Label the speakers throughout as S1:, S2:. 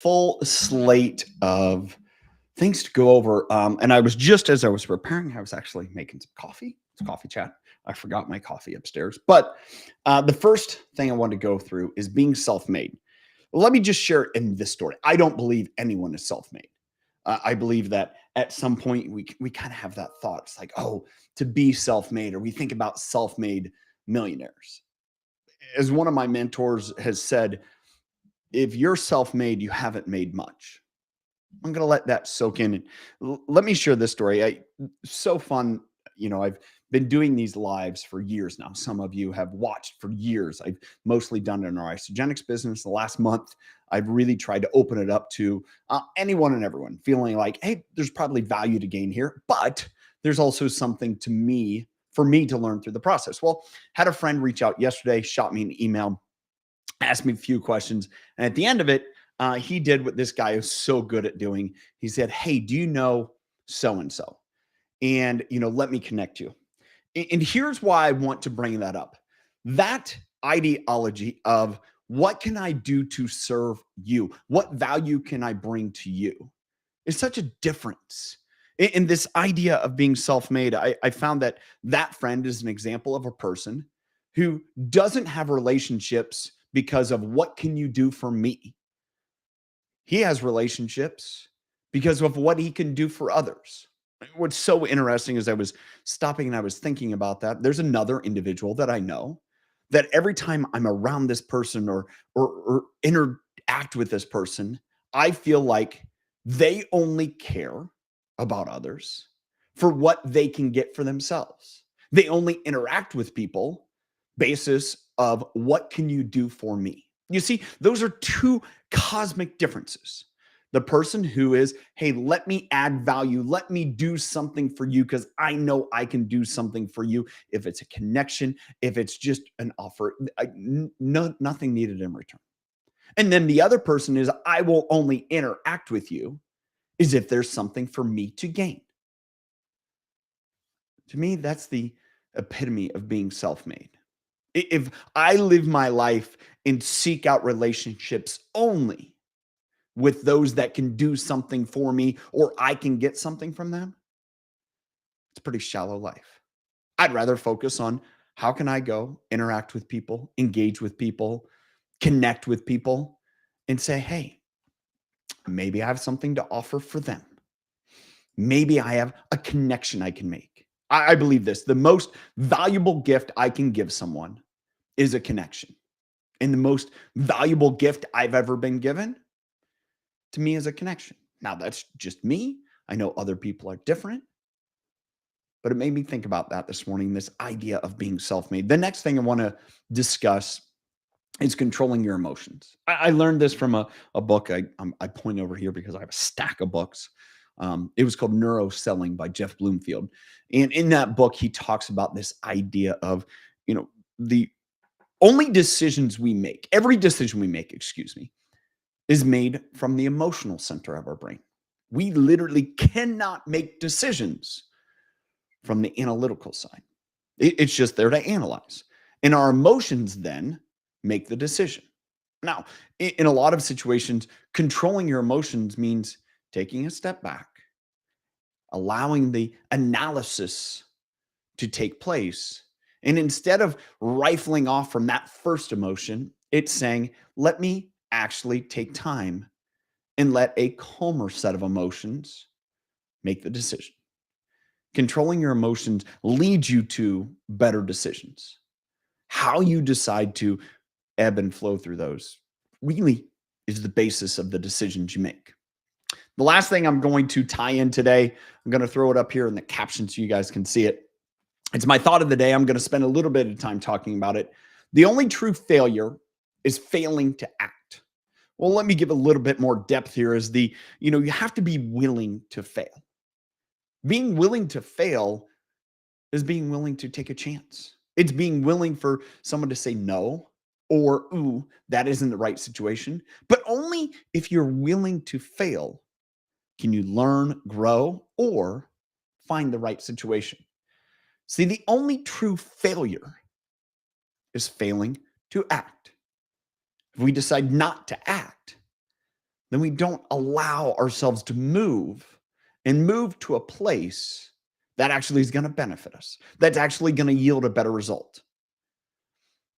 S1: Full slate of things to go over. And I was just as I was preparing, I was actually making some coffee. It's coffee chat. I forgot my coffee upstairs. But the first thing I want to go through is being self made. Let me just share it in this story. I don't believe anyone is self made. I believe that at some point we kind of have that thought. It's like, oh, to be self made, or we think about self made millionaires. As one of my mentors has said, if you're self made, you haven't made much. I'm gonna let that soak in. And let me share this story. So fun. I've been doing these lives for years now. Some of you have watched for years. I've mostly done it in our isogenics business. The last month, I've really tried to open it up to anyone and everyone, feeling like, hey, there's probably value to gain here, but there's also something to me for me to learn through the process. Well, had a friend reach out yesterday, shot me an email, asked me a few questions, and at the end of it, he did what this guy is so good at doing. He said, "Hey, do you know so and so? And let me connect you." And here's why I want to bring that up. That ideology of what can I do to serve you? What value can I bring to you? Is such a difference. In this idea of being self-made, I found that friend is an example of a person who doesn't have relationships because of what can you do for me. He has relationships because of what he can do for others. What's so interesting is I was stopping and I was thinking about that. There's another individual that I know that every time I'm around this person or interact with this person, I feel like they only care about others for what they can get for themselves. They only interact with people basis of what can you do for me. You see, those are two cosmic differences. The person who is, hey, let me add value, let me do something for you because I know I can do something for you. If it's a connection, if it's just an offer, nothing needed in return. And then the other person is, I will only interact with you is if there's something for me to gain. To me, that's the epitome of being self made. If I live my life and seek out relationships only with those that can do something for me or I can get something from them, it's a pretty shallow life. I'd rather focus on how can I go interact with people, engage with people, connect with people, and say, hey, maybe I have something to offer for them. Maybe I have a connection I can make. I believe this. The most valuable gift I can give someone is a connection. And the most valuable gift I've ever been given to me is a connection. Now, that's just me. I know other people are different, but it made me think about that this morning, this idea of being self made. The next thing I want to discuss is controlling your emotions. I learned this from a book. I point over here because I have a stack of books. It was called Neuro Selling by Jeff Bloomfield. And in that book, he talks about this idea of, the only decisions we make, every decision we make, excuse me, is made from the emotional center of our brain. We literally cannot make decisions from the analytical side. It's just there to analyze. And our emotions then make the decision. Now, in a lot of situations, controlling your emotions means taking a step back, allowing the analysis to take place. And instead of rifling off from that first emotion, it's saying, let me actually take time and let a calmer set of emotions make the decision. Controlling your emotions leads you to better decisions. How you decide to ebb and flow through those really is the basis of the decisions you make. The last thing I'm going to tie in today, I'm going to throw it up here in the caption so you guys can see it. It's my thought of the day. I'm going to spend a little bit of time talking about it. The only true failure is failing to act. Well, let me give a little bit more depth here is you have to be willing to fail. Being willing to fail is being willing to take a chance. It's being willing for someone to say no or, ooh, that isn't the right situation. But only if you're willing to fail can you learn, grow, or find the right situation. See, the only true failure is failing to act. If we decide not to act, then we don't allow ourselves to move and move to a place that actually is going to benefit us, that's actually going to yield a better result.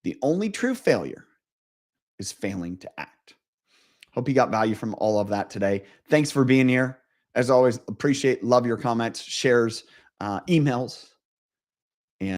S1: The only true failure is failing to act. Hope you got value from all of that today. Thanks for being here. As always, appreciate, love your comments, shares, emails.